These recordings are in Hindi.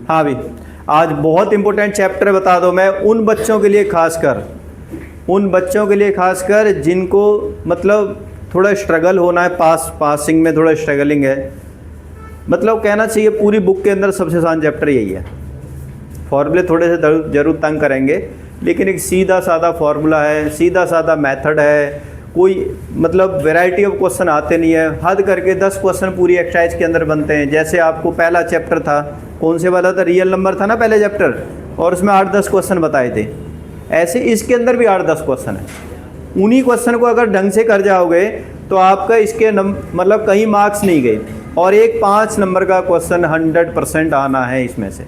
हाँ भी, आज बहुत इंपॉर्टेंट चैप्टर बता दो मैं उन बच्चों के लिए खासकर जिनको मतलब थोड़ा स्ट्रगल होना है, पासिंग में थोड़ा स्ट्रगलिंग है। मतलब कहना चाहिए पूरी बुक के अंदर सबसे आसान चैप्टर यही है। फॉर्मूले थोड़े से जरूर तंग करेंगे, लेकिन एक सीधा साधा फॉर्मूला है, सीधा साधा मेथड है, कोई मतलब वैरायटी ऑफ क्वेश्चन आते नहीं है। हद करके 10 क्वेश्चन पूरी एक्सरसाइज के अंदर बनते हैं। जैसे आपको पहला चैप्टर था, कौन से वाला था, रियल नंबर था ना पहले चैप्टर, और उसमें 8-10 क्वेश्चन बताए थे। ऐसे इसके अंदर भी 8-10 क्वेश्चन है। उन्हीं क्वेश्चन को अगर ढंग से कर जाओगे तो आपका इसके मतलब कहीं मार्क्स नहीं गए। और एक 5 नंबर का क्वेश्चन 100% आना है इसमें से।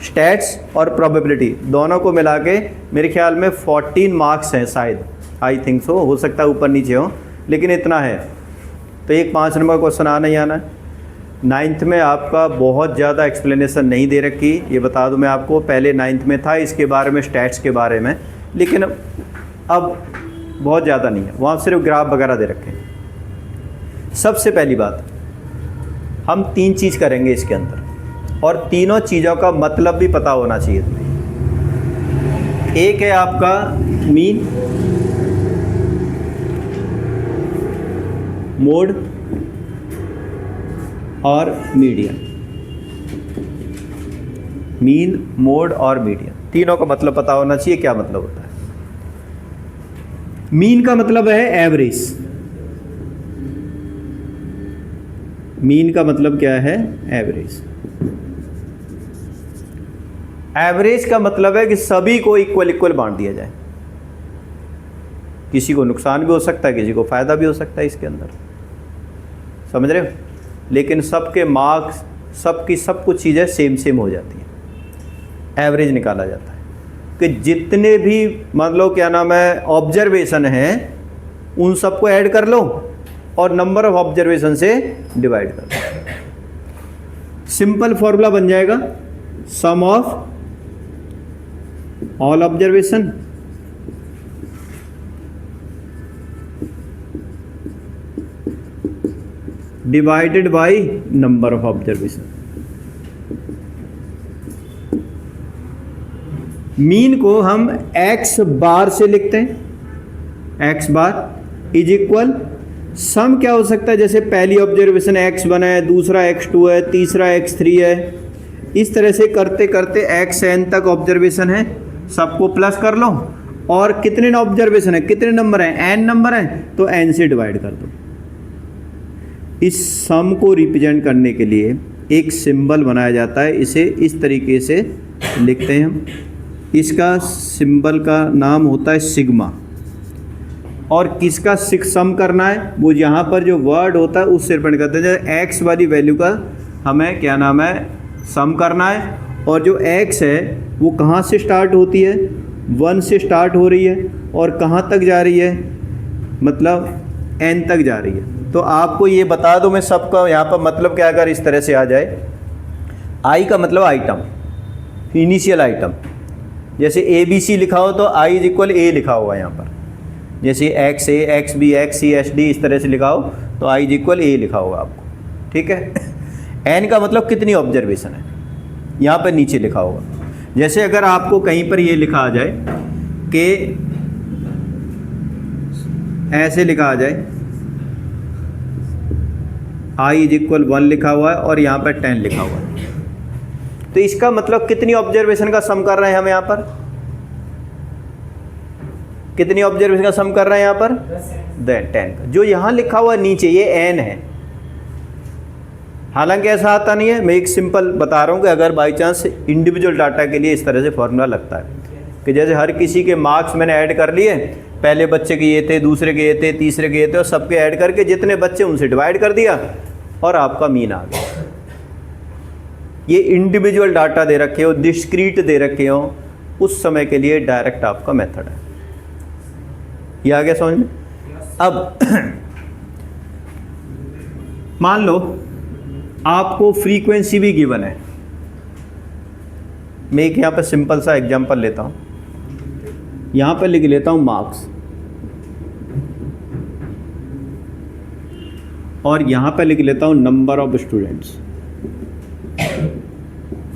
स्टैट्स और प्रोबेबिलिटी दोनों को मिला के मेरे ख्याल में 14 मार्क्स हैं शायद, आई थिंक सो, हो सकता है ऊपर नीचे हो, लेकिन इतना है। तो एक 5 नंबर का क्वेश्चन आना ही आना है। 9th में आपका बहुत ज़्यादा एक्सप्लेनेशन नहीं दे रखी, ये बता दूं मैं आपको। पहले 9th में था इसके बारे में, स्टैट्स के बारे में, लेकिन अब बहुत ज़्यादा नहीं है, वहाँ सिर्फ ग्राफ वगैरह दे रखे हैं। सबसे पहली बात, हम 3 चीज़ करेंगे इसके अंदर, और तीनों चीज़ों का मतलब भी पता होना चाहिए तुम्हें। एक है आपका मीन, मोड और मीडियन। मीन, मोड और मीडियन, तीनों का मतलब पता होना चाहिए। क्या मतलब होता है? मीन का मतलब है एवरेज। मीन का मतलब क्या है? एवरेज। एवरेज का मतलब है कि सभी को इक्वल बांट दिया जाए। किसी को नुकसान भी हो सकता है, किसी को फायदा भी हो सकता है इसके अंदर, समझ रहे हो? लेकिन सबके मार्क्स, सबकी सब कुछ चीज़ें सेम हो जाती हैं। एवरेज निकाला जाता है कि जितने भी मतलब क्या नाम है ऑब्जर्वेशन हैं उन सबको ऐड कर लो और नंबर ऑफ ऑब्जर्वेशन से डिवाइड कर दो। सिंपल फॉर्मूला बन जाएगा, sum of all observation divided by number of observation. Mean को हम x बार से लिखते हैं। x bar is equal sum क्या हो सकता है, जैसे पहली ऑब्जर्वेशन x1 है, दूसरा x2 है, तीसरा x3 है। इस तरह से करते करते xn तक ऑब्जर्वेशन है, सबको प्लस कर लो। और कितने ऑब्जर्वेशन है, कितने नंबर हैं, n नंबर हैं, तो n से डिवाइड कर दो। इस सम को रिप्रेजेंट करने के लिए एक सिंबल बनाया जाता है, इसे इस तरीके से लिखते हैं हम। इसका सिंबल का नाम होता है सिग्मा। और किसका सम करना है, वो यहाँ पर जो वर्ड होता है उससे डिपेंड करता है। जैसे x वाली वैल्यू का हमें क्या नाम है सम करना है, और जो x है वो कहाँ से स्टार्ट होती है, 1 से स्टार्ट हो रही है और कहाँ तक जा रही है, मतलब n तक जा रही है। तो आपको ये बता दो मैं सबका यहाँ पर मतलब क्या, अगर इस तरह से आ जाए, i का मतलब आइटम, इनिशियल आइटम। जैसे ABC लिखा हो तो i इज इक्वल a लिखा होगा यहाँ पर। जैसे XA, XB, XC, HD इस तरह से लिखा हो तो i इज इक्वल a लिखा होगा आपको, ठीक है। n का मतलब कितनी ऑब्जर्वेशन है, यहाँ पर नीचे लिखा होगा। जैसे अगर आपको कहीं पर ये लिखा आ जाए कि ऐसे लिखा आ जाए i इज इक्वल 1 लिखा हुआ है और यहाँ पर 10 लिखा हुआ है, तो इसका मतलब कितनी ऑब्जर्वेशन का सम कर रहे हैं हम यहाँ पर, कितनी ऑब्जर्वेशन का सम कर रहे हैं यहाँ पर, 10 का। जो यहाँ लिखा हुआ नीचे ये n है। हालांकि ऐसा आता नहीं है, मैं एक सिंपल बता रहा हूँ कि अगर बाई चांस इंडिविजुअल डाटा के लिए इस तरह से फॉर्मूला लगता है कि जैसे हर किसी के मार्क्स मैंने ऐड कर लिए, पहले बच्चे के ये थे, दूसरे के ये थे, तीसरे के ये थे, और सबके ऐड करके जितने बच्चे उनसे डिवाइड कर दिया और आपका मीन आ गया। ये इंडिविजुअल डाटा दे रखे हो, डिस्क्रीट दे रखे हो, उस समय के लिए डायरेक्ट आपका मेथड है। ये आ गया समझ में? अब मान लो आपको फ्रीक्वेंसी भी गिवन है। मैं एक यहाँ पर सिंपल सा एग्जांपल लेता हूँ, यहाँ पर लिख लेता हूँ मार्क्स, और यहाँ पर लिख लेता हूँ नंबर ऑफ स्टूडेंट्स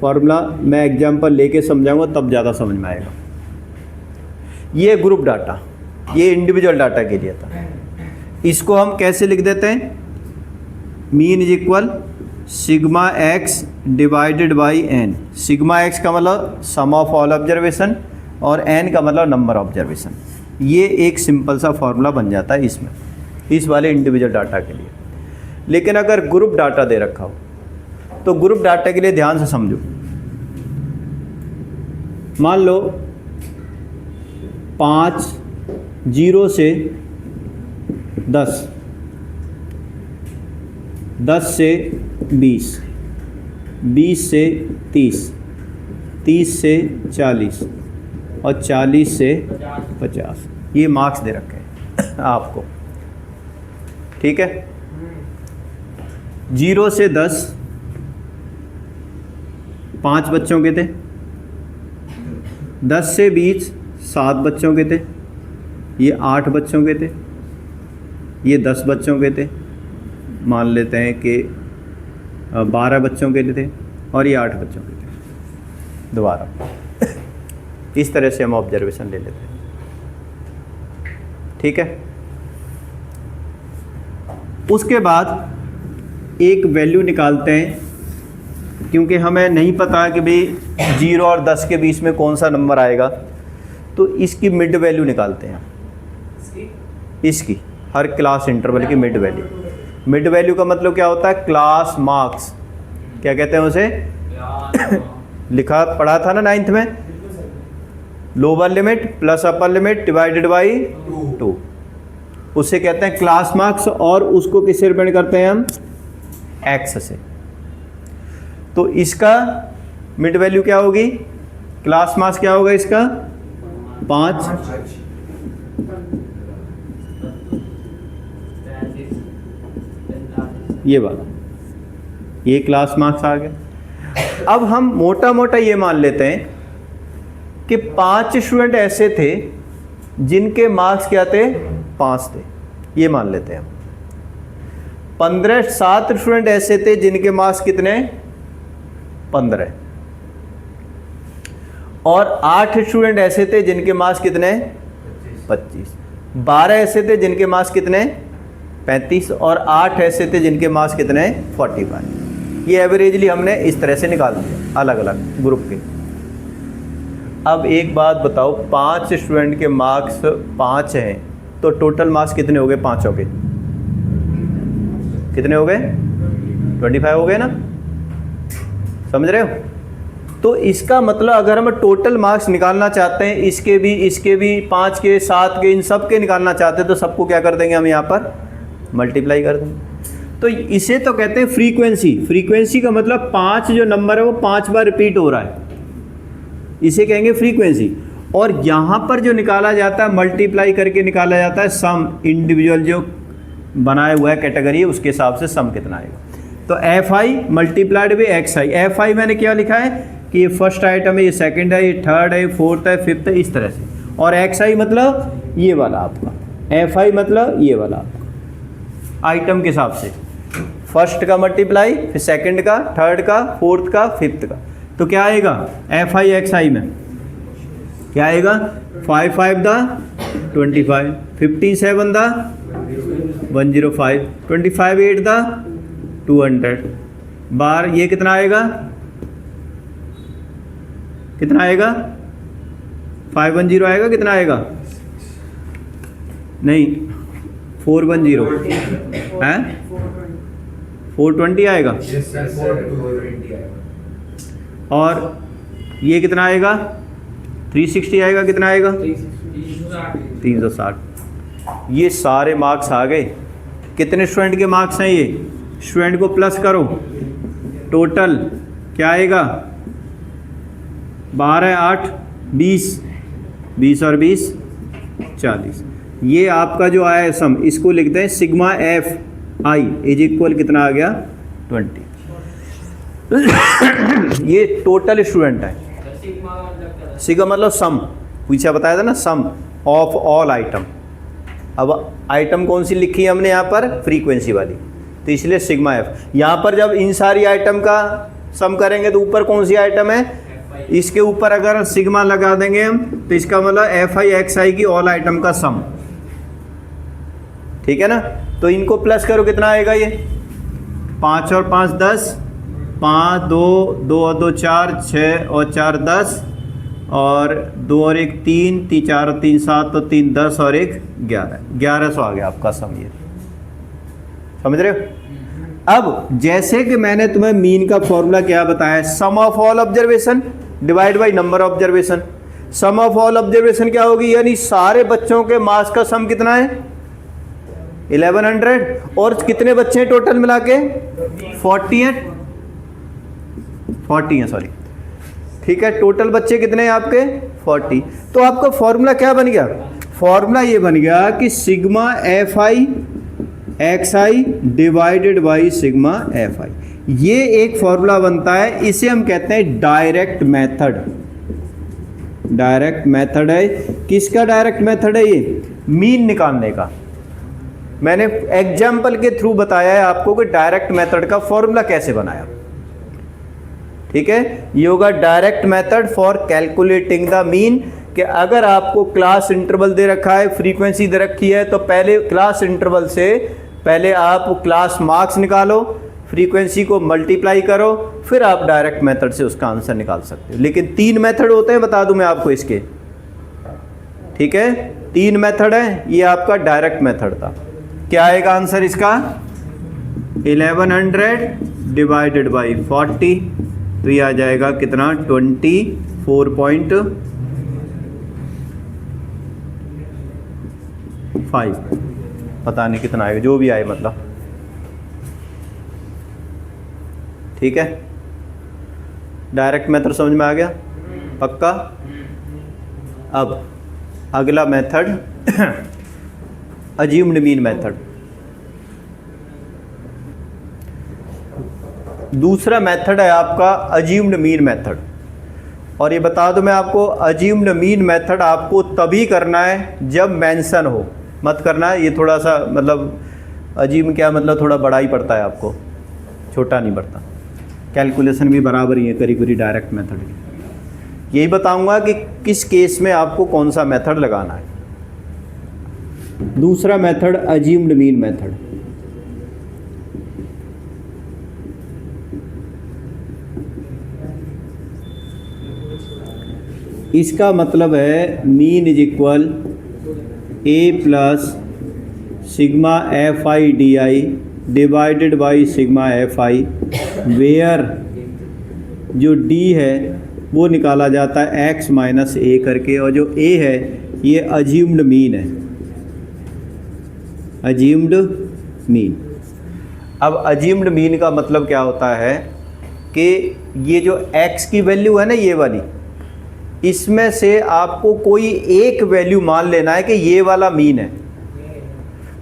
फॉर्मूला मैं एग्जाम्पल लेके समझाऊंगा तब ज़्यादा समझ में आएगा। ये ग्रुप डाटा, ये इंडिविजुअल डाटा के लिए था। इसको हम कैसे लिख देते हैं? Mean is equal sigma X divided by N. Sigma X का मतलब सम ऑफ ऑल ऑब्जर्वेशन और एन का मतलब नंबर ऑब्जर्वेशन। ये एक सिंपल सा फॉर्मूला बन जाता है इसमें, इस वाले इंडिविजुअल डाटा के लिए। लेकिन अगर ग्रुप डाटा दे रखा हो तो ग्रुप डाटा के लिए ध्यान से समझो। मान लो 5 0 से 10, 10 से 20, 20 से 30, 30 से 40 और 40 से 50, ये मार्क्स दे रखे हैं आपको, ठीक है। 0 से 10 5 बच्चों के थे, 10 से 20 7 बच्चों के थे, ये 8 बच्चों के थे, ये 10 बच्चों के थे, मान लेते हैं कि 12 बच्चों के थे और ये 8 बच्चों के थे। दोबारा इस तरह से हम ऑब्जर्वेशन ले लेते हैं, ठीक है। उसके बाद एक वैल्यू निकालते हैं, क्योंकि हमें नहीं पता कि भाई 0 और 10 के बीच में कौन सा नंबर आएगा, तो इसकी मिड वैल्यू निकालते हैं। इसकी हर क्लास इंटरवल की मिड वैल्यू। मिड वैल्यू का मतलब क्या होता है? Class marks. क्या कहते हैं उसे? लिखा पढ़ा था ना 9th में, lower limit plus upper limit divided by 2, उसे कहते हैं क्लास मार्क्स। और उसको किससे डिपेंड करते हैं हम? एक्स से। तो इसका मिड वैल्यू क्या होगी? क्लास मार्क्स क्या होगा इसका? 5। ये वाला, ये क्लास मार्क्स आ गए। अब हम मोटा मोटा ये मान लेते हैं कि 5 स्टूडेंट ऐसे थे जिनके मार्क्स क्या थे? 5 थे, ये मान लेते हैं हम। 7 स्टूडेंट ऐसे थे जिनके मार्क्स कितने? 15। और 8 स्टूडेंट ऐसे थे जिनके मार्क्स कितने? 25। 12 ऐसे थे जिनके मार्क्स कितने? 35। और 8 ऐसे थे जिनके मार्क्स कितने? 45। ये एवरेजली हमने इस तरह से निकाल दिया अलग अलग ग्रुप के। अब एक बात बताओ, 5 स्टूडेंट के मार्क्स 5 हैं, तो टोटल मार्क्स कितने हो गए? 5 हो गए, कितने हो गए? 25 हो गए ना, समझ रहे हो? तो इसका मतलब अगर हम टोटल मार्क्स निकालना चाहते हैं, इसके भी 5 के 7 के इन सब के निकालना चाहते हैं, तो सबको क्या कर देंगे हम? यहाँ पर मल्टीप्लाई कर देंगे। तो इसे तो कहते हैं फ्रीक्वेंसी। फ्रीक्वेंसी का मतलब 5 जो नंबर है वो 5 बार रिपीट हो रहा है, इसे कहेंगे फ्रीक्वेंसी। और यहाँ पर जो निकाला जाता है मल्टीप्लाई करके निकाला जाता है सम। इंडिविजुअल जो बनाया हुआ है कैटेगरी है उसके हिसाब से सम कितना आएगा। तो Fi multiplied by Xi। Fi मैंने क्या लिखा है कि ये फर्स्ट आइटम है, ये सेकंड है, ये थर्ड है, ये फोर्थ है, फिफ्थ है, इस तरह से। और Xi मतलब ये वाला आपका, Fi मतलब ये वाला आपका आइटम के हिसाब से। फर्स्ट का मल्टीप्लाई, फिर सेकंड का, थर्ड का, फोर्थ का, फिफ्थ का। तो क्या आएगा Fi Xi में? क्या आएगा? 5 5 दा 25, 15 7 दा 105, 25 8 दा 200 बार। ये कितना आएगा? कितना आएगा? 510 आएगा। कितना आएगा? नहीं 410 है, 420 आएगा। और ये कितना आएगा? 360 आएगा। कितना आएगा? 360। ये सारे मार्क्स आ गए। कितने स्टूडेंट के मार्क्स हैं ये? स्टूडेंट को प्लस करो, टोटल क्या आएगा? 12 8 20, 20 और 20 40। ये आपका जो आया है सम, इसको लिखते हैं सिग्मा Fi इज इक्वल कितना आ गया? 20। ये टोटल स्टूडेंट है। सिग्मा मतलब सम, पीछे बताया था ना, सम ऑफ ऑल आइटम। अब आइटम कौन सी लिखी है हमने यहाँ पर? फ्रीक्वेंसी वाली, तो इसलिए सिग्मा F। यहाँ पर जब इन सारी आइटम का सम करेंगे तो ऊपर कौन सी आइटम है, इसके ऊपर अगर सिग्मा लगा देंगे हम तो इसका मतलब एफ आई एक्स आई की ऑल आइटम का सम, ठीक है ना। तो इनको प्लस करो कितना आएगा ये 5 और 5 10, 5 2 2 और 2 4, 6 और 4 10 और 2 और 1 3, 3 4 और 3 7 तो 3 10 और 1 11, 1100 आ गया आपका सम। ये समझ रहे हो। अब जैसे कि मैंने तुम्हें मीन का फॉर्मूला क्या बताया, sum of all observation divide by number observation. Sum of all observation क्या होगी, यानी सारे बच्चों के मास का सम कितना है 1100 और कितने बच्चे हैं टोटल मिला के 40 हैं सॉरी, ठीक है। टोटल बच्चे कितने हैं आपके 40। तो आपका फॉर्मूला क्या बन गया, फॉर्मूला ये बन गया कि sigma F I X I divided by sigma F आई। ये एक फॉर्मूला बनता है, इसे हम कहते हैं डायरेक्ट मेथड। डायरेक्ट मेथड है, किसका डायरेक्ट मेथड है, ये मीन निकालने का। मैंने एग्जाम्पल के थ्रू बताया है आपको कि डायरेक्ट मेथड का फॉर्मूला कैसे बनाया, ठीक है। ये होगा direct method for calculating the mean, कि अगर आपको क्लास इंटरवल दे रखा है, फ्रीक्वेंसी दे रखी है, तो पहले क्लास इंटरवल से पहले आप क्लास मार्क्स निकालो, फ्रीक्वेंसी को मल्टीप्लाई करो, फिर आप डायरेक्ट मेथड से उसका आंसर निकाल सकते हो। लेकिन 3 मेथड होते हैं, बता दूं मैं आपको इसके, ठीक है। 3 मेथड है, ये आपका डायरेक्ट मेथड था। क्या आएगा आंसर इसका 1100 डिवाइडेड बाई 40, तो ये आ जाएगा कितना 24.5, पता नहीं कितना आएगा, जो भी आए मतलब, ठीक है। डायरेक्ट मेथड समझ में आ गया पक्का। अब अगला मेथड अज्यूम्ड मीन मेथड। दूसरा मेथड है आपका अज्यूम्ड मीन मेथड, और ये बता दूं मैं आपको, अज्यूम्ड मीन मेथड आपको तभी करना है जब मेंशन हो, मत करना है। ये थोड़ा सा मतलब अज्यूम क्या मतलब थोड़ा बड़ा ही पड़ता है आपको, छोटा नहीं पड़ता। कैलकुलेशन भी बराबर ही है करीब करीब डायरेक्ट मेथड की। यही बताऊंगा कि किस केस में आपको कौन सा मेथड लगाना है। दूसरा मेथड अज्यूम्ड मीन मेथड। इसका मतलब है mean is equal A plus sigma F I D I divided by sigma F I, where जो डी है वो निकाला जाता है एक्स माइनस ए करके, और जो ए है ये अज्यूम्ड मीन है, अज्यूम्ड मीन। अब अज्यूम्ड मीन का मतलब क्या होता है कि ये जो x की वैल्यू है ना, ये वाली, इसमें से आपको कोई एक वैल्यू मान लेना है कि ये वाला मीन है।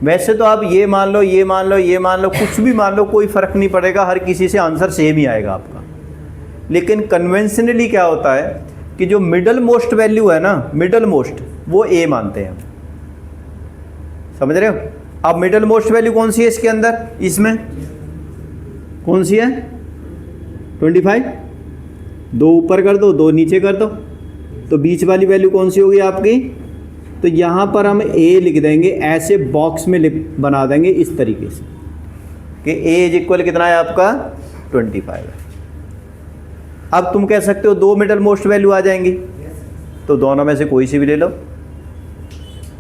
वैसे तो आप ये मान लो, ये मान लो, ये मान लो, कुछ भी मान लो, कोई फ़र्क नहीं पड़ेगा, हर किसी से आंसर सेम ही आएगा आपका। लेकिन कन्वेंशनली क्या होता है कि जो मिडल मोस्ट वैल्यू है ना, मिडल मोस्ट, वो ए मानते हैं। समझ रहे हो। अब मिडल मोस्ट वैल्यू कौन सी है इसके अंदर, इसमें कौन सी है 25, 2 ऊपर कर दो 2 नीचे कर दो, तो बीच वाली वैल्यू कौन सी होगी आपकी, तो यहाँ पर हम ए लिख देंगे, ऐसे बॉक्स में बना देंगे इस तरीके से कि ए इज इक्वल कितना है आपका 25 है। अब तुम कह सकते हो 2 मिडल मोस्ट वैल्यू आ जाएंगी, तो दोनों में से कोई सी भी ले लो,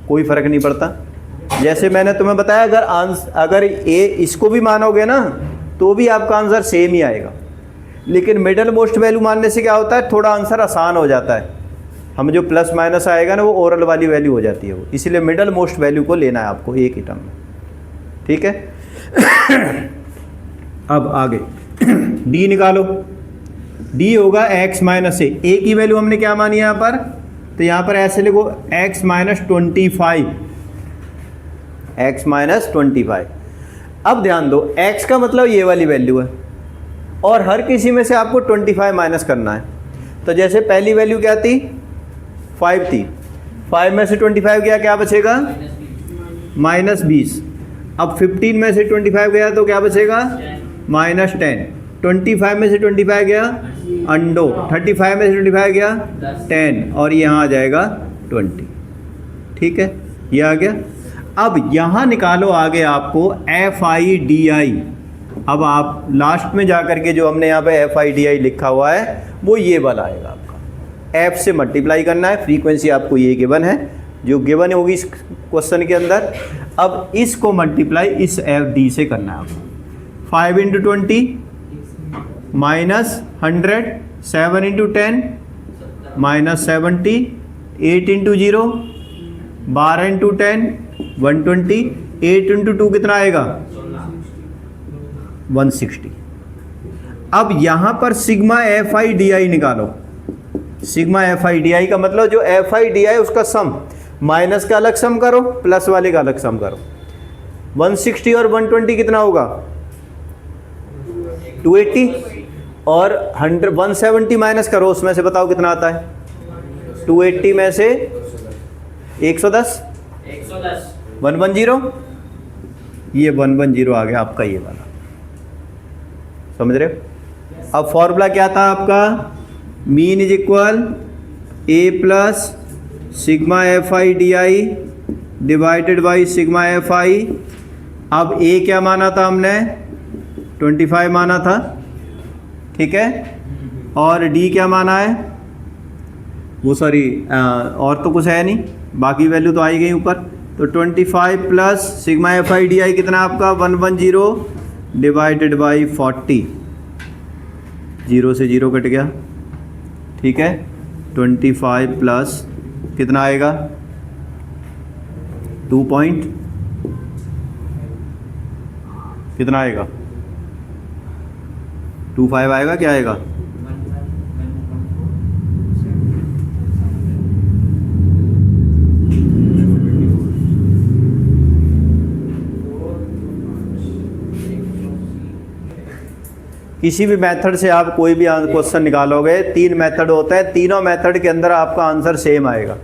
कोई फ़र्क नहीं पड़ता। जैसे मैंने तुम्हें बताया, अगर ए इसको भी मानोगे ना तो भी आपका आंसर सेम ही आएगा। लेकिन मिडल मोस्ट वैल्यू मानने से क्या होता है, थोड़ा आंसर आसान हो जाता है। हम जो प्लस माइनस आएगा ना, वो ओरल वाली वैल्यू हो जाती है वो, इसलिए मिडल मोस्ट वैल्यू को लेना है आपको एक ही टर्म में, ठीक है। अब आगे डी निकालो। डी होगा x माइनस ए की वैल्यू हमने क्या मानी यहाँ पर, तो यहाँ पर ऐसे लिखो x माइनस 25, x माइनस 25। अब ध्यान दो, x का मतलब ये वाली वैल्यू है, और हर किसी में से आपको 25 माइनस करना है। तो जैसे पहली वैल्यू क्या थी 5 थी, 5 में से 25 गया, क्या बचेगा -20। अब 15 में से 25 गया तो क्या बचेगा -10। 25 में से 25 गया अंडो, 35 में से 25 गया 10 और यहाँ आ जाएगा 20। ठीक है, ये आ गया। अब यहाँ निकालो आगे आपको FIDI। अब आप लास्ट में जाकर के जो हमने यहाँ पे FIDI लिखा हुआ है वो ये वाला आएगा आपका। F से मल्टीप्लाई करना है, फ्रीक्वेंसी आपको ये गिवन है जो गिवन होगी इस क्वेश्चन के अंदर। अब इसको मल्टीप्लाई इस FD से करना है आपको। 5 into 20 minus 100, 7 into 10 minus 70, 8 into 0, 12 into 10 120, 8 into 2 कितना आएगा 160। अब यहाँ पर सिग्मा FIDI निकालो। सिग्मा FIDI का मतलब जो FIDI उसका सम, माइनस का अलग सम करो, प्लस वाले का अलग सम करो। 160 और 120 कितना होगा 280 और 170 माइनस करो, उसमें से बताओ कितना आता है। 280 में से 110 110, ये 110 आ गया आपका ये वाला। समझ रहे हो। अब फॉर्मूला क्या था आपका, mean is equal A plus sigma FIDI divided by sigma FI। अब A क्या माना था हमने 25 माना था, ठीक है, और D क्या माना है वो सॉरी और तो कुछ है नहीं, बाकी वैल्यू तो आई गई ऊपर। तो 25 प्लस सिग्मा FIDI कितना आपका 110 डिवाइडेड बाई 40, 0 से 0 कट गया, ठीक है। 25 प्लस कितना आएगा 2 पॉइंट कितना आएगा 25 आएगा, क्या आएगा किसी भी मेथड से आप कोई भी क्वेश्चन निकालोगे, 3 मेथड होता है, तीनों मेथड के अंदर आपका आंसर सेम आएगा।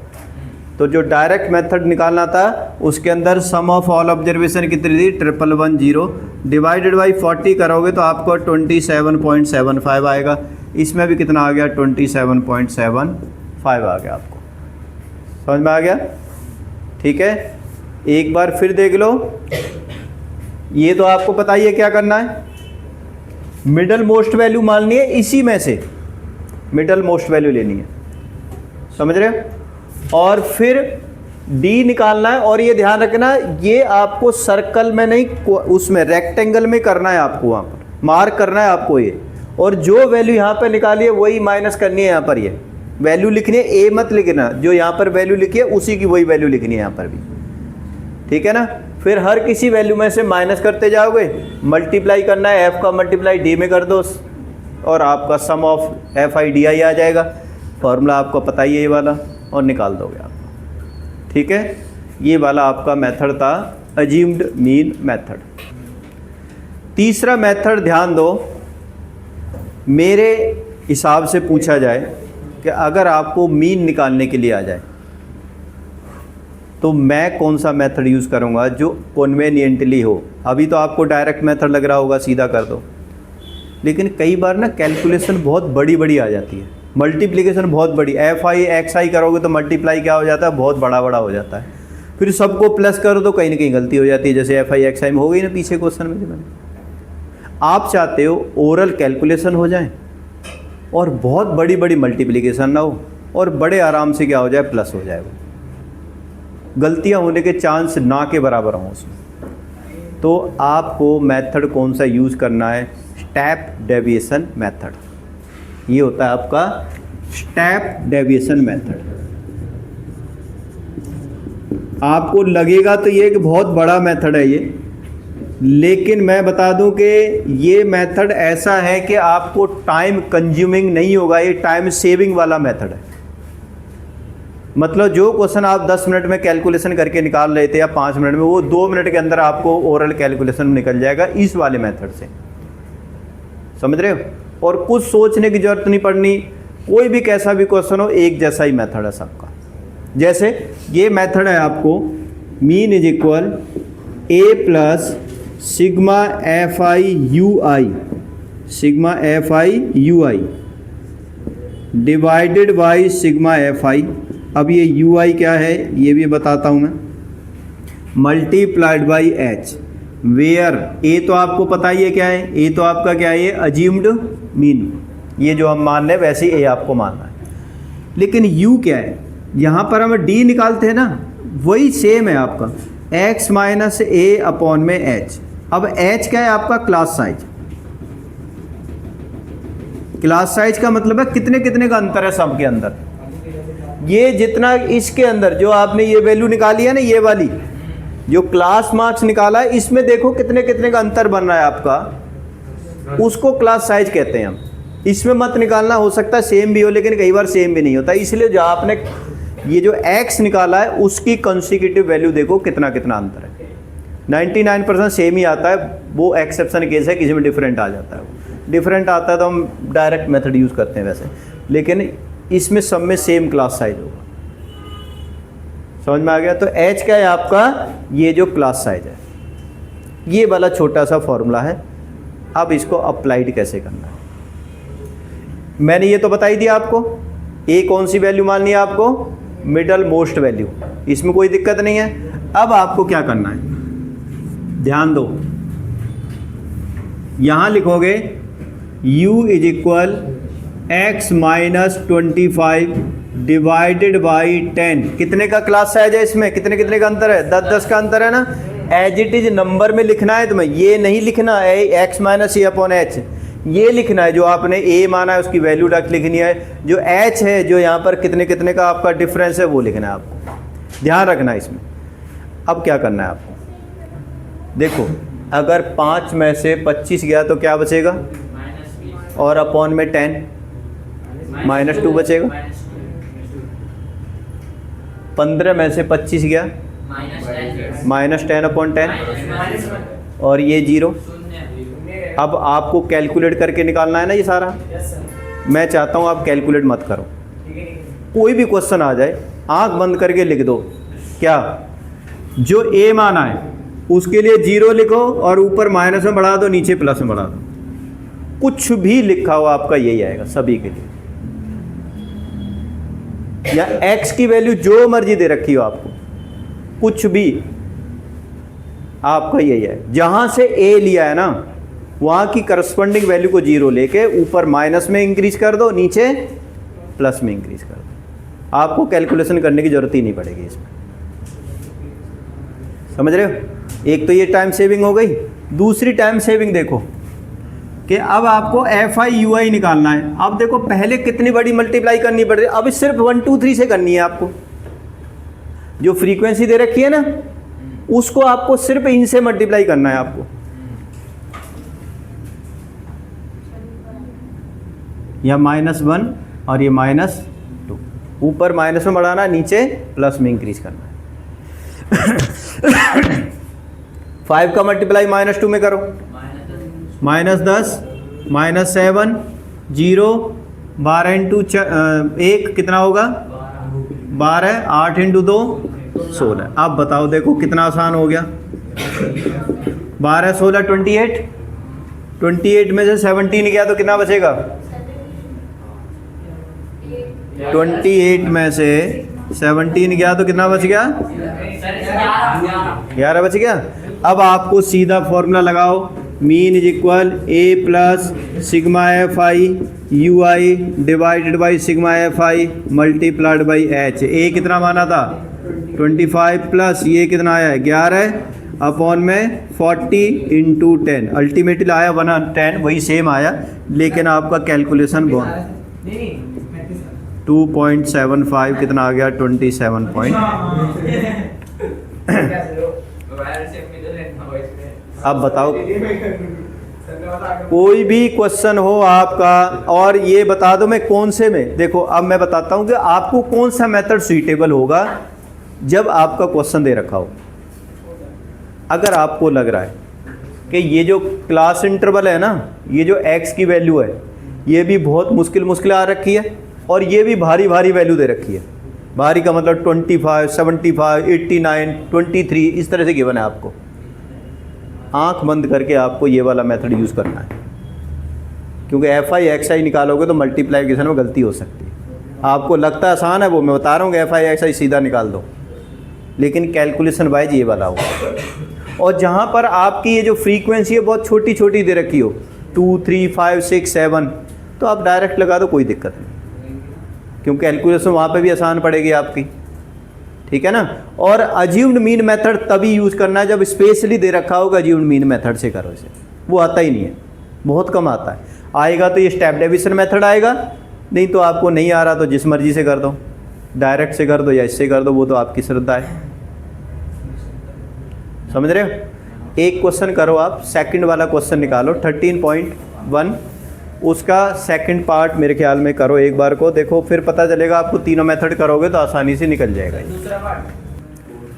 तो जो डायरेक्ट मेथड निकालना था उसके अंदर सम ऑफ ऑल ऑब्जर्वेशन कितनी थी 1110 डिवाइडेड बाई 40 करोगे तो आपको 27.75 आएगा। इसमें भी कितना आ गया 27.75 आ गया, आपको समझ में आ गया। ठीक है, एक बार फिर देख लो। ये तो आपको पता ही है क्या करना है, मिडल मोस्ट वैल्यू माननी है, इसी में से मिडल मोस्ट वैल्यू लेनी है, समझ रहे हो। और फिर D निकालना है, और ये ध्यान रखना ये आपको सर्कल में नहीं, उसमें रेक्टेंगल में करना है, आपको वहाँ पर मार्क करना है आपको ये। और जो वैल्यू यहाँ पे निकाली है वही माइनस करनी है, यहाँ पर ये वैल्यू लिखनी है, ए मत लिखना, जो यहाँ पर वैल्यू लिखी है उसी की वही वैल्यू लिखनी है यहाँ पर भी, ठीक है ना। फिर हर किसी वैल्यू में से माइनस करते जाओगे, मल्टीप्लाई करना है, F का मल्टीप्लाई D में कर दो और आपका सम ऑफ FIDI आ जाएगा। फॉर्मूला आपको पता ही है ये वाला, और निकाल दोगे आप, ठीक है। ये वाला आपका मेथड था अज्यूम्ड मीन मेथड। तीसरा मेथड ध्यान दो, मेरे हिसाब से पूछा जाए कि अगर आपको मीन निकालने के लिए आ जाए तो मैं कौन सा मेथड यूज़ करूँगा जो कन्वीनियंटली हो। अभी तो आपको डायरेक्ट मेथड लग रहा होगा, सीधा कर दो, लेकिन कई बार ना कैलकुलेशन बहुत बड़ी बड़ी आ जाती है, मल्टीप्लिकेशन बहुत बड़ी, FI करोगे तो मल्टीप्लाई क्या हो जाता है, बहुत बड़ा बड़ा हो जाता है। फिर सबको प्लस करो तो कहीं ना कहीं गलती हो जाती है, जैसे FI में हो गई ना पीछे क्वेश्चन में। मैंने आप चाहते हो ओरल कैलकुलेशन हो जाए और बहुत बड़ी बड़ी मल्टीप्लिकेशन ना हो, और बड़े आराम से क्या हो जाए प्लस हो जाए, गलतियां होने के चांस ना के बराबर हों उसमें। तो आपको मेथड कौन सा यूज़ करना है, स्टेप डेविएशन मेथड। ये होता है आपका स्टेप डेविएशन मेथड। आपको लगेगा तो ये कि बहुत बड़ा मेथड है ये, लेकिन मैं बता दूं कि ये मेथड ऐसा है कि आपको टाइम कंज्यूमिंग नहीं होगा, ये टाइम सेविंग वाला मेथड है। मतलब जो क्वेश्चन आप 10 मिनट में कैलकुलेशन करके निकाल रहे थे या 5 मिनट में, वो 2 मिनट के अंदर आपको ओरल कैलकुलेशन निकल जाएगा इस वाले मेथड से, समझ रहे हो। और कुछ सोचने की जरूरत नहीं पड़नी, कोई भी कैसा भी क्वेश्चन हो एक जैसा ही मेथड है सबका। जैसे ये मेथड है आपको mean is equal A plus sigma FIUI sigma F I U I divided by sigma F आई। अब ये यू आई क्या है ये भी बताता हूँ मैं, मल्टीप्लाइड बाई एच, वेयर ए तो आपको पता ही है क्या है, ए तो आपका क्या है, ये अज्यूम्ड मीन, ये जो हम मान रहे हैं वैसे ही ए आपको मानना है। लेकिन यू क्या है, यहाँ पर हम डी निकालते हैं ना, वही सेम है आपका एक्स माइनस ए अपॉन में एच। अब एच क्या है आपका, क्लास साइज। क्लास साइज का मतलब है कितने कितने का अंतर है सब के अंदर। ये जितना इसके अंदर जो आपने ये वैल्यू निकाली है ना, ये वाली जो क्लास मार्क्स निकाला है, इसमें देखो कितने कितने का अंतर बन रहा है आपका, उसको क्लास साइज कहते हैं हम। इसमें मत निकालना, हो सकता है सेम भी हो लेकिन कई बार सेम भी नहीं होता, इसलिए जो आपने ये जो x निकाला है उसकी कंसेक्यूटिव वैल्यू देखो कितना कितना अंतर है। 99% सेम ही आता है, वो एक्सेप्शन केस है, किसी में डिफरेंट आ जाता है। डिफरेंट आता है तो हम डायरेक्ट मेथड यूज़ करते हैं वैसे, लेकिन इसमें सब में सेम क्लास साइज होगा। समझ में आ गया? तो h क्या है आपका, ये जो क्लास साइज है, ये वाला छोटा सा फॉर्मूला है। अब इसको अप्लाइड कैसे करना है, मैंने ये तो बता ही दिया आपको। a कौन सी वैल्यू माननी है आपको, मिडल मोस्ट वैल्यू, इसमें कोई दिक्कत नहीं है। अब आपको क्या करना है, ध्यान दो, यहां लिखोगे u is equal x minus 25 divided by 10। कितने का क्लास साइज है इसमें, कितने कितने का अंतर है, 10-10 का अंतर है ना। एज इट इज नंबर में लिखना है तुम्हें, ये नहीं लिखना है एक्स माइनस ए अपॉन एच, ये लिखना है जो आपने ए माना है उसकी वैल्यू डायरेक्ट लिखनी है, जो एच है जो यहाँ पर कितने कितने का आपका डिफरेंस है वो लिखना है आपको, ध्यान रखना है इसमें। अब क्या करना है आपको, देखो अगर 5 में से 25 गया तो क्या बचेगा, और अपॉन में 10 -2 बचेगा। 15 में से 25 गया -10 अपॉन 10, और ये 0। अब आपको कैलकुलेट करके निकालना है ना ये सारा। मैं चाहता हूँ आप कैलकुलेट मत करो, कोई भी क्वेश्चन आ जाए आंख बंद करके लिख दो, क्या जो ए माना है उसके लिए 0 लिखो और ऊपर माइनस में बढ़ा दो, नीचे प्लस में बढ़ा दो, कुछ भी लिखा हो आपका यही आएगा सभी के लिए। या x की वैल्यू जो मर्जी दे रखी हो आपको, कुछ भी आपका यही है। जहां से a लिया है ना वहां की करस्पॉन्डिंग वैल्यू को 0 लेके ऊपर माइनस में इंक्रीज कर दो, नीचे प्लस में इंक्रीज कर दो। आपको कैलकुलेशन करने की जरूरत ही नहीं पड़ेगी इसमें। समझ रहे हो? एक तो ये टाइम सेविंग हो गई, दूसरी टाइम सेविंग देखो कि अब आपको एफ आई यू आई निकालना है। अब देखो पहले कितनी बड़ी मल्टीप्लाई करनी पड़ रही है, अब सिर्फ 1 2 3 से करनी है आपको। जो फ्रीक्वेंसी दे रखी है ना उसको आपको सिर्फ इनसे मल्टीप्लाई करना है आपको। या -1 और ये -2, ऊपर माइनस में बढ़ाना, नीचे प्लस में इंक्रीज करना है। 5 का मल्टीप्लाई -2 में करो, -10 -7 0 12 इंटू 1 कितना होगा 12, 8 इंटू 2 16। अब बताओ देखो कितना आसान हो गया। 12 16 28, 28 में से 17 गया तो कितना बचेगा, 28 में से 17 गया तो कितना बच गया, 11 बच गया। अब आपको सीधा फॉर्मूला लगाओ, mean is equal a plus sigma F I U I divided by sigma F I multiplied by H. A कितना माना था 25 प्लस ये कितना आया है 11 अपॉन में 40 इंटू 10, अल्टीमेटली आया 110, वही सेम आया लेकिन आपका कैलकुलेशन बहुत 2.75 कितना आ गया 27 पॉइंट। अब बताओ कोई भी क्वेश्चन हो आपका और ये बता दो मैं कौन से में, देखो अब मैं बताता हूँ कि आपको कौन सा मेथड सुइटेबल होगा जब आपका क्वेश्चन दे रखा हो। अगर आपको लग रहा है कि ये जो क्लास इंटरवल है ना, ये जो x की वैल्यू है ये भी बहुत मुश्किल आ रखी है और ये भी भारी वैल्यू दे रखी है। भारी का मतलब 25, 75, 89, 23 इस तरह से गिवन है आपको। आंख बंद करके आपको ये वाला मेथड यूज़ करना है। क्योंकि एफ आई एक्स आई निकालोगे तो मल्टीप्लाइकेशन में गलती हो सकती है। आपको लगता है आसान है, वो मैं बता रहा हूँ कि एफ आई एक्स आई सीधा निकाल दो, लेकिन कैलकुलेशन वाइज ये वाला होगा। और जहाँ पर आपकी ये जो फ्रीक्वेंसी है बहुत छोटी छोटी दे रखी हो, 2, 3, 5, 6, 7, तो आप डायरेक्ट लगा दो, कोई दिक्कत नहीं, क्योंकि कैलकुलेशन वहाँ पे भी आसान पड़ेगी आपकी, ठीक है ना। और अज्यूम्ड मीन मेथड तभी यूज़ करना है जब स्पेशली दे रखा होगा अज्यूम्ड मीन मेथड से करो इसे, वो आता ही नहीं है, बहुत कम आता है। आएगा तो ये स्टेप डेविएशन मेथड आएगा, नहीं तो आपको नहीं आ रहा तो जिस मर्जी से कर दो, डायरेक्ट से कर दो या इससे कर दो, वो तो आपकी श्रद्धा है। समझ रहे हो। एक क्वेश्चन करो आप, सेकंड वाला क्वेश्चन निकालो 13.1, उसका सेकंड पार्ट मेरे ख्याल में करो एक बार को, देखो फिर पता चलेगा आपको। तीनों मेथड करोगे तो आसानी से निकल जाएगा।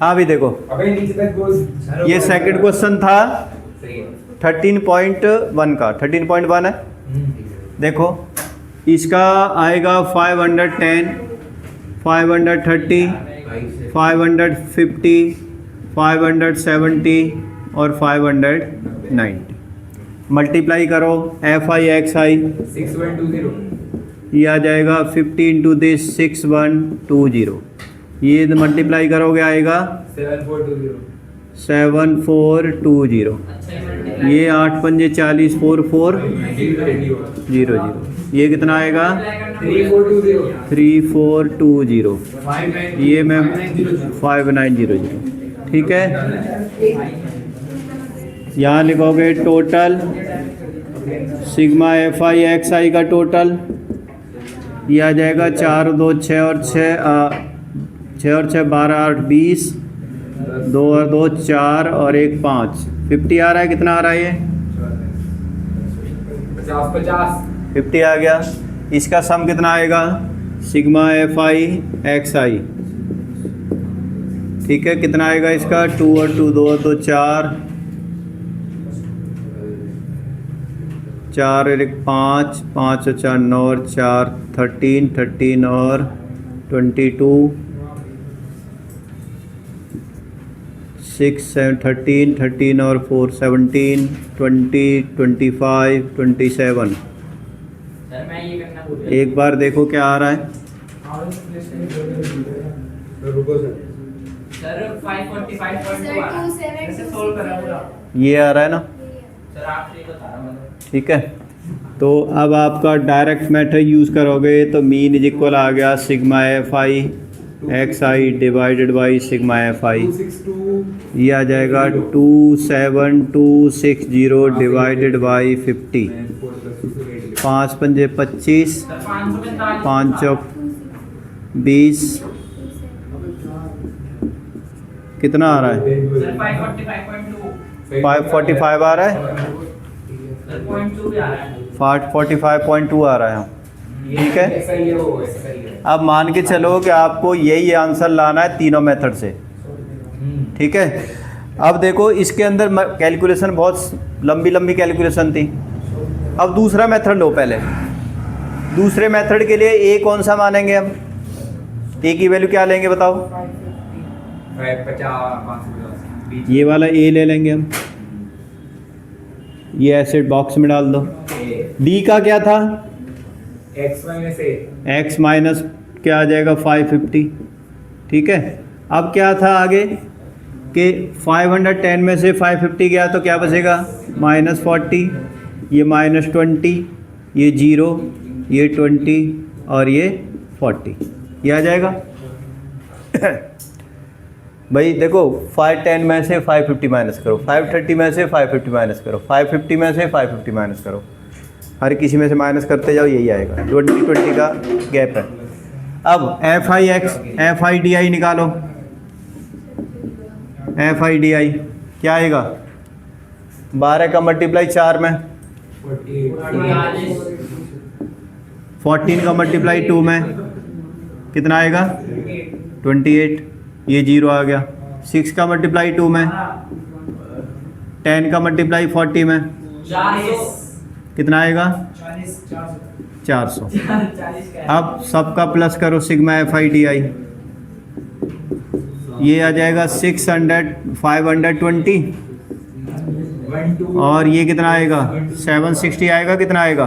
हाँ भी देखो, ये सेकंड क्वेश्चन था 13.1 का, 13.1 है। देखो इसका आएगा 510, 530, 550, 570 और 590। मल्टीप्लाई करो एफ आई एक्स आई, 6120, ये आ जाएगा 50 इंटू दिस 6120। ये मल्टीप्लाई करोगे आएगा 7420। ये 8 पंजे 40, 4400। ये कितना आएगा 3420। ये मैं 5900। ठीक है, यहाँ लिखोगे total sigma F I X I का टोटल, ये आ जाएगा 4 और 2 6 और 6 12 8 20, 2 और 2 4 और 1 5, 50 आ रहा है। कितना आ रहा है ये 50 आ गया। इसका सम कितना आएगा सिग्मा एफ आई एक्स आई, ठीक है। कितना आएगा इसका 2 और 2 2 और 2 4, 4 और 1 5, 5 और 4 9 और 4 13, 13 और 22, 6 7 13, 13 और 4 17, 20 25 27। एक बार देखो क्या आ रहा है सर 545.2 ये आ रहा है ना, सर आप ये बता रहा हूं। ठीक है। तो अब आपका डायरेक्ट मेथड यूज़ करोगे तो मीन इज इक्वल आ गया sigma F I X I divided by sigma F आई, ये आ जाएगा 27260 डिवाइडेड बाई 50। 5 पंजे 25, 5 चौक 20, कितना आ रहा है 545 आ रहा है, 545.2 आ रहा है। ठीक है, अब मान के चलो कि आपको यही आंसर लाना है तीनों मेथड से। ठीक है, अब देखो इसके अंदर कैलकुलेशन बहुत लंबी लंबी कैलकुलेशन थी। अब दूसरा मेथड लो पहले। दूसरे मेथड के लिए ए कौन सा मानेंगे हम, ए की वैल्यू क्या लेंगे बताओ। 50 ये वाला ए ले लेंगे हम, ये ऐसे बॉक्स में डाल दो। डी का क्या था x माइनस क्या आ जाएगा 550। ठीक है, अब क्या था आगे कि 510 में से 550 गया तो क्या बचेगा -40, ये -20, ये 0, ये 20 और ये 40, ये आ जाएगा। भाई देखो 510 में से 550 माइनस करो, 530 में से 550 माइनस करो, 550 में से 550 माइनस करो, हर किसी में से माइनस करते जाओ, यही आएगा। 20 का गैप है। अब F I X F I D I निकालो। एफ आई डी आई क्या आएगा 12 का मल्टीप्लाई 4 में, 14 का मल्टीप्लाई 2 में कितना आएगा 28, ये 0 आ गया। 6 का मल्टीप्लाई 2 में, 10 का मल्टीप्लाई 40 में कितना आएगा 400। अब सबका प्लस करो सिग्मा एफ आई डी आई, ये आ जाएगा 600 520 और ये कितना आएगा 760 आएगा। कितना आएगा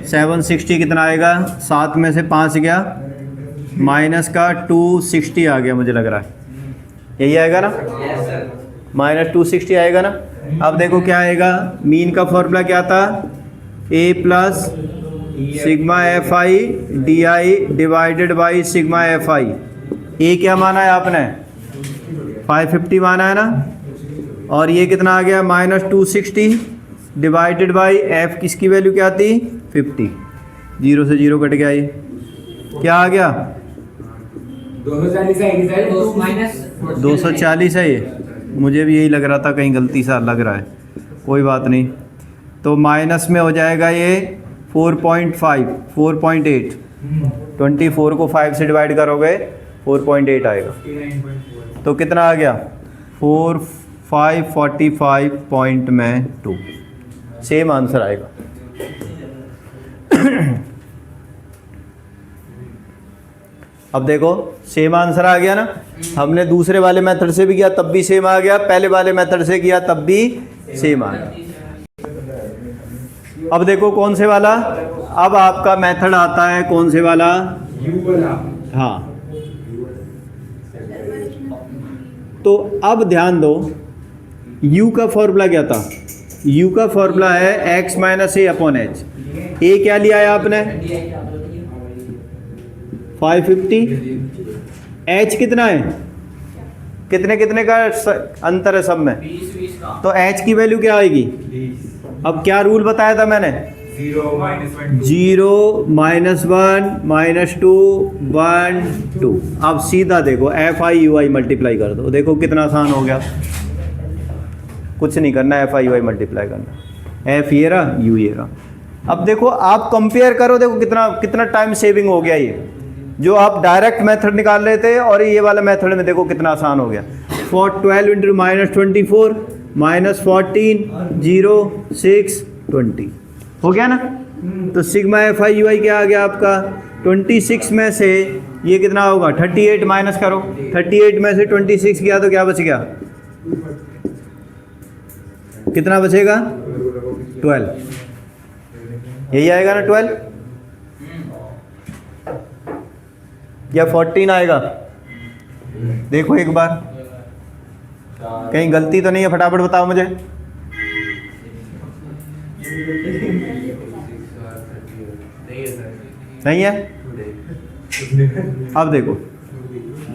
760 कितना आएगा, 7 में से 5 गया, माइनस का 260 आ गया मुझे लग रहा है, यही आएगा ना, यस सर। माइनस 260 आएगा ना। अब देखो क्या आएगा, मीन का फॉर्मूला क्या था, A plus sigma F I D I divided by sigma F I. A क्या माना है आपने, 550 माना है ना, और ये कितना आ गया, माइनस 260 डिवाइडेड बाई एफ किसकी वैल्यू क्या थी, 50, 0 से 0 कट गया, ये क्या आ गया, 240 आएगी सर, 2 माइनस 240 है। ये मुझे भी यही लग रहा था, कहीं गलती सा लग रहा है, कोई बात नहीं। तो माइनस में हो जाएगा ये 4.5, 4.8, 24 को 5 से डिवाइड करोगे 4.8 आएगा, तो कितना आ गया, 545.2, सेम आंसर आएगा। अब देखो सेम आंसर आ गया ना, हमने दूसरे वाले मेथड से भी किया तब भी सेम आ गया, पहले वाले मेथड से किया तब भी सेम आ गया। अब देखो कौन से वाला, अब आपका मेथड आता है कौन से वाला, यू वाला। हाँ, तो अब ध्यान दो, u का फॉर्मूला क्या था, u का फॉर्मूला है x माइनस ए अपॉन एच। ए क्या लिया है आपने, 550, h कितना है, कितने कितने का अंतर है सब में, 20 का। तो h की वैल्यू क्या आएगी। अब क्या रूल बताया था मैंने, 0 -1 0 -1 -2 1 2। अब सीधा देखो F I U I multiply कर दो, देखो कितना आसान हो गया, कुछ नहीं करना, F I U I multiply करना, एफ ये रहा यू ये रहा। अब देखो आप कंपेयर करो, देखो कितना कितना टाइम सेविंग हो गया, ये जो आप डायरेक्ट मेथड निकाल रहे थे और ये वाला मेथड में देखो कितना आसान हो गया। 12 इंटू -24 -14 0 6 20 हो गया ना। तो सिग्मा एफ आई यू आई क्या आ गया आपका, 26 में से ये कितना होगा, 38 माइनस करो, 38 में से 26 किया तो क्या बच गया, कितना बचेगा, 12, यही आएगा ना 12 या 14 आएगा। देखो एक बार कहीं गलती तो नहीं है, फटाफट बताओ मुझे। नहीं है। अब देखो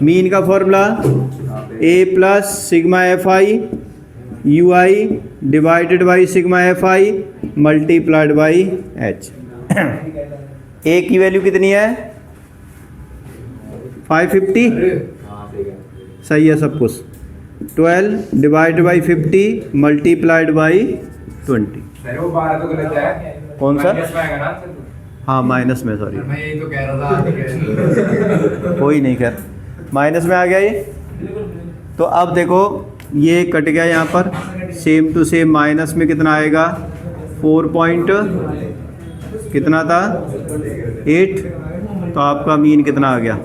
मीन का formula a plus sigma F I U I divided by sigma F I multiplied by H. a की वैल्यू कितनी है, 550, सही है सब कुछ। 12 divided by 50 multiplied by 20। Sir वो 12 तो गलत है, कौन सा, माइनस में आएगा ना सर। हाँ माइनस में, सॉरी मैं यही तो कह रहा था। कोई नहीं, खैर माइनस में आ गया ये। तो अब देखो ये कट गया यहाँ पर, सेम टू सेम माइनस में कितना आएगा, 4 पॉइंट कितना था 8, तो आपका मीन कितना आ गया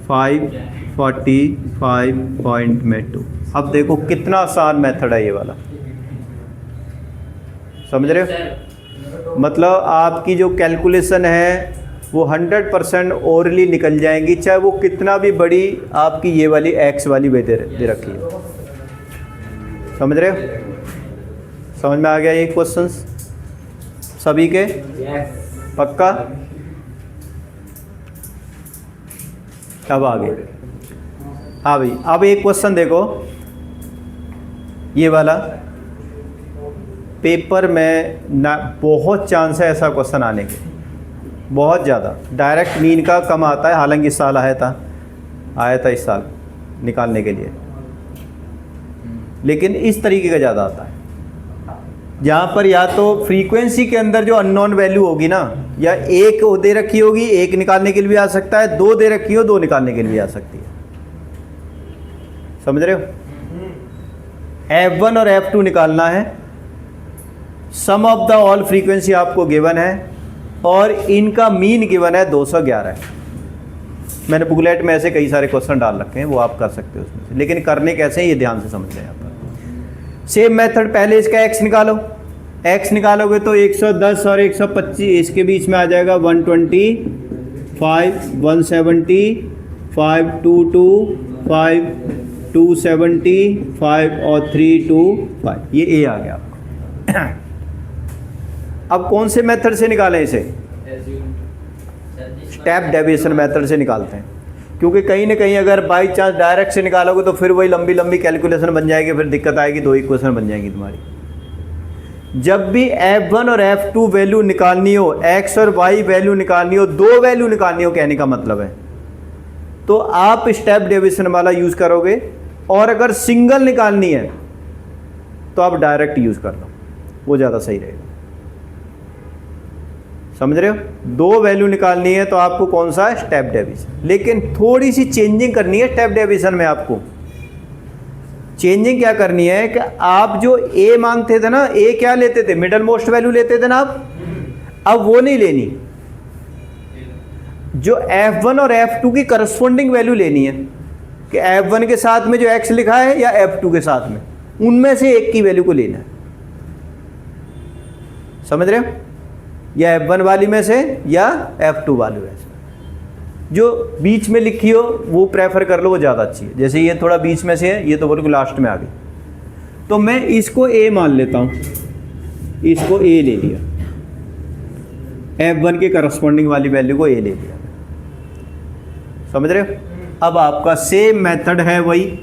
545.2। अब देखो कितना आसान मेथड है ये वाला, समझ रहे हो। मतलब आपकी जो कैलकुलेशन है वो 100% ओरली निकल जाएंगी, चाहे वो कितना भी बड़ी आपकी ये वाली एक्स वाली दे रखी है। समझ रहे हो, समझ में आ गया ये क्वेश्चंस सभी के, पक्का। अब आगे, हाँ भाई अब एक क्वेश्चन देखो, ये वाला पेपर में ना बहुत चांस है ऐसा क्वेश्चन आने के, बहुत ज़्यादा। डायरेक्ट मीन का कम आता है, हालांकि इस साल आया था इस साल निकालने के लिए, लेकिन इस तरीके का ज़्यादा आता है, जहाँ पर या तो फ्रीक्वेंसी के अंदर जो अननोन वैल्यू होगी ना, या एक दे रखी होगी, एक निकालने के लिए भी आ सकता है, दो दे रखी हो, दो निकालने के लिए भी आ सकती है। समझ रहे हो, F1 और F2 निकालना है, सम ऑफ द ऑल फ्रीक्वेंसी आपको गिवन है और इनका मीन गिवन है 211 है। मैंने बुकलेट में ऐसे कई सारे क्वेश्चन डाल रखे हैं, वो आप कर सकते हो उसमें से, लेकिन करने कैसे हैं ये ध्यान से समझ लें। यहाँ पर सेम मेथड, पहले इसका x निकालो, x निकालोगे तो 110 और 125 इसके बीच में आ जाएगा 125, 170, 522, 5, 270, 5 और 325, ये a आ गया आपका। अब कौन से मेथड से निकालें इसे? स्टेप डेविएशन मेथड से निकालते हैं, क्योंकि कहीं ना कहीं अगर बाई चांस डायरेक्ट से निकालोगे तो फिर वही लंबी लंबी कैलकुलेशन बन जाएगी, फिर दिक्कत आएगी, दो इक्वेशन बन जाएगी तुम्हारी। जब भी F1 और F2 वैल्यू निकालनी हो, X और Y वैल्यू निकालनी हो, दो वैल्यू निकालनी हो कहने का मतलब है, तो आप स्टेप डेविएशन वाला यूज़ करोगे, और अगर सिंगल निकालनी है तो आप डायरेक्ट यूज़ कर लो, वो ज़्यादा सही रहेगा। समझ रहे हो? दो वैल्यू निकालनी है तो आपको कौन सा? Step deviation. लेकिन थोड़ी सी चेंजिंग करनी है स्टेप डेविएशन में। आपको चेंजिंग क्या करनी है कि आप जो ए मांगते थे ना, ए क्या लेते थे? मिडल मोस्ट वैल्यू लेते थे ना आप, अब वो नहीं लेनी, जो F1 और F2 की करस्पॉन्डिंग वैल्यू लेनी है, कि F1 के साथ में जो x लिखा है या F2 के साथ में, उनमें से एक की वैल्यू को लेना है। समझ रहे हो? या F1 वाली में से या F2 वाली में से, जो बीच में लिखी हो वो प्रेफर कर लो, वो ज़्यादा अच्छी है। जैसे ये थोड़ा बीच में से है, ये तो बिल्कुल लास्ट में आ गई, तो मैं इसको A मान लेता हूँ, इसको A ले लिया, F1 के करस्पॉन्डिंग वाली वैल्यू को A ले लिया। समझ रहे हो? अब आपका सेम मेथड है वही,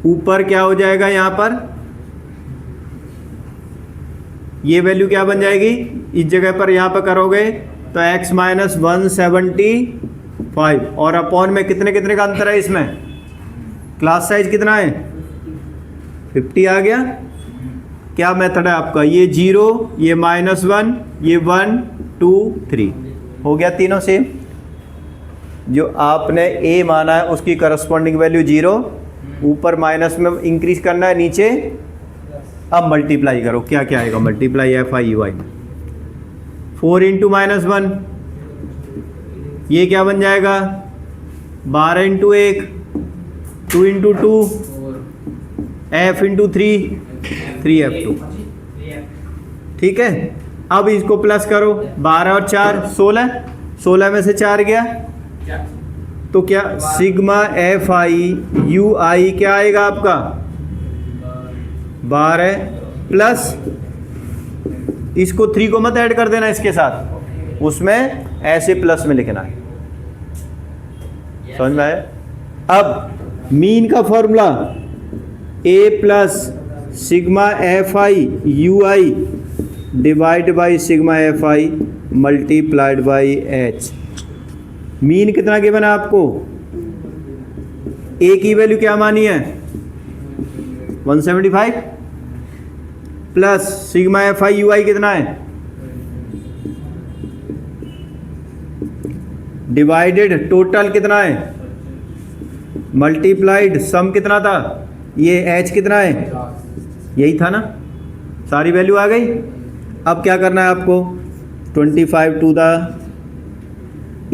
ऊपर क्या हो जाएगा? यहाँ पर ये वैल्यू क्या बन जाएगी? इस जगह पर यहाँ पर करोगे तो x माइनस 175, और अपॉन में कितने कितने का अंतर है इसमें? क्लास साइज कितना है? 50 आ गया। क्या मेथड है आपका? ये 0, ये -1, ये 1, 2, 3 हो गया, तीनों सेम। जो आपने a माना है उसकी करस्पॉन्डिंग वैल्यू 0, ऊपर माइनस में इंक्रीज करना है, नीचे अब मल्टीप्लाई करो, क्या क्या आएगा? मल्टीप्लाई FI/UI, 4 इंटू -1, ये क्या बन जाएगा? 12 into 1, 2 into 2, F into 3, 3F2। ठीक है, अब इसको प्लस करो, 12 और 4 16, 16 में से 4 गया, तो क्या सिग्मा FI/UI क्या आएगा आपका? 12 प्लस, इसको 3 को मत ऐड कर देना इसके साथ, उसमें ऐसे प्लस में लिखना है। समझ में आया? अब मीन का formula A plus sigma FI/UI divide by sigma FI multiplied by H। Mean कितना गिवन है आपको? A की वैल्यू क्या मानी है? 175 प्लस सिग्मा FI/UI कितना है? डिवाइडेड टोटल कितना है? मल्टीप्लाइड सम कितना था? ये H कितना है? यही था ना, सारी वैल्यू आ गई। अब क्या करना है आपको? 25 टू द,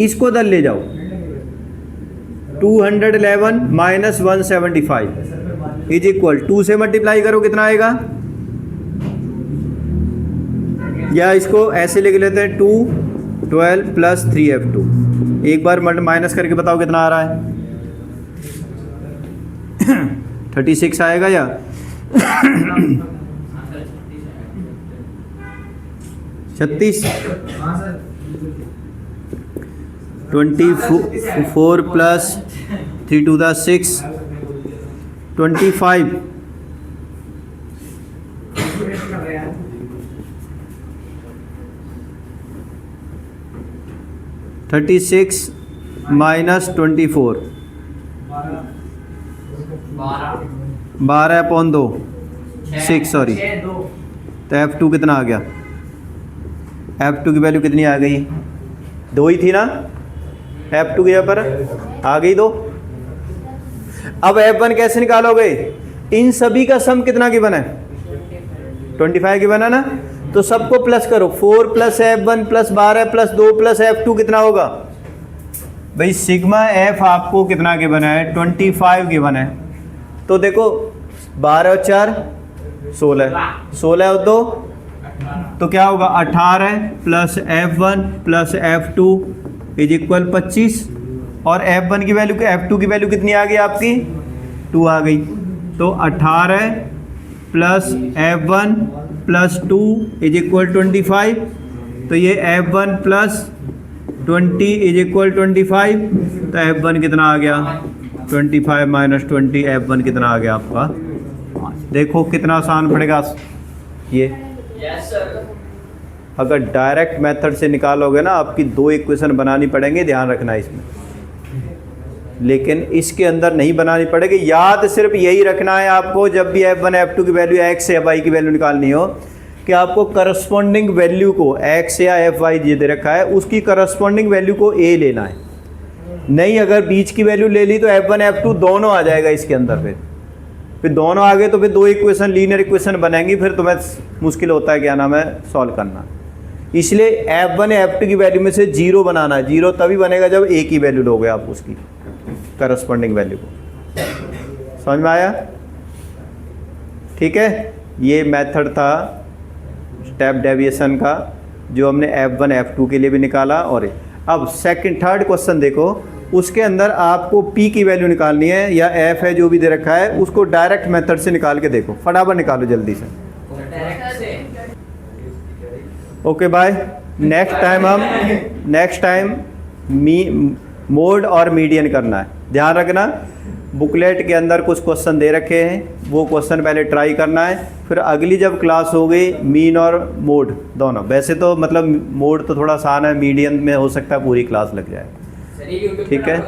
इसको इधर ले जाओ, 211 माइनस 175 इज इक्वल 2 से मल्टीप्लाई करो, कितना आएगा? या इसको ऐसे लिख लेते हैं, 212 प्लस 3F2। एक बार माइनस करके बताओ कितना आ रहा है? 36 आएगा या 36? 24 plus 3 to the 6, 25 36 minus 24, 12/2, 6 sorry, तो F2 कितना आ गया? F2 की वैल्यू कितनी आ गई? 2 ही थी ना, F2 की जगह पर आ गई 2। अब F1 कैसे निकालोगे? इन सभी का सम कितना गिवन है? 25 गिवन है ना, तो सबको प्लस करो, 4 plus F1 plus 12 plus 2 plus F2 कितना होगा? भाई सिग्मा F आपको कितना गिवन है? 25 गिवन है। तो देखो 12 और 4 16 और 2 तो क्या होगा 18 plus F1 plus F2 is equal 25 और F1 की वैल्यू F2 की वैल्यू कितनी आ गई आपकी 2 आ गई। तो 18 plus F1 plus 2 is equal 25। तो ये F1 प्लस 20 इज इक्वल 25। तो F1 कितना आ गया 25 माइनस 20 F1 कितना आ गया आपका 5। देखो कितना आसान पड़ेगा ये। अगर डायरेक्ट मेथड से निकालोगे ना आपकी 2 इक्वेशन बनानी पड़ेंगे, ध्यान रखना इसमें, लेकिन इसके अंदर नहीं बनानी पड़ेगी। याद सिर्फ यही रखना है आपको, जब भी F1 F2 की वैल्यू x या y की वैल्यू निकालनी हो, कि आपको करस्पॉन्डिंग वैल्यू को x या Fy ये दे रखा है उसकी करस्पॉन्डिंग वैल्यू को a लेना है। नहीं अगर बीच की वैल्यू ले ली तो F1 F2 दोनों आ जाएगा इसके अंदर। फिर दोनों आ गए तो फिर 2 इक्वेशन लीनियर इक्वेशन बनेंगी, फिर तुम्हें मुश्किल होता है क्या नाम है सॉल्व करना। इसलिए F1 F2 की वैल्यू में से 0 बनाना है। 0 तभी बनेगा जब a की वैल्यू लोगे आप उसकी करस्पॉन्डिंग वैल्यू को। समझ में आया? ठीक है, ये मेथड था स्टेप डेविएशन का जो हमने F1 F2 के लिए भी निकाला। और अब थर्ड क्वेश्चन देखो, उसके अंदर आपको P की वैल्यू निकालनी है या F है जो भी दे रखा है, उसको डायरेक्ट मेथड से निकाल के देखो। फटाफट निकालो जल्दी से। Okay bye. Next time mode और मीडियन करना है। ध्यान रखना बुकलेट के अंदर कुछ क्वेश्चन दे रखे हैं, वो क्वेश्चन पहले ट्राई करना है, फिर अगली जब क्लास हो गई मीन और मोड दोनों। वैसे तो मतलब मोड तो थोड़ा आसान है, मीडियन में हो सकता है पूरी क्लास लग जाए। ठीक है।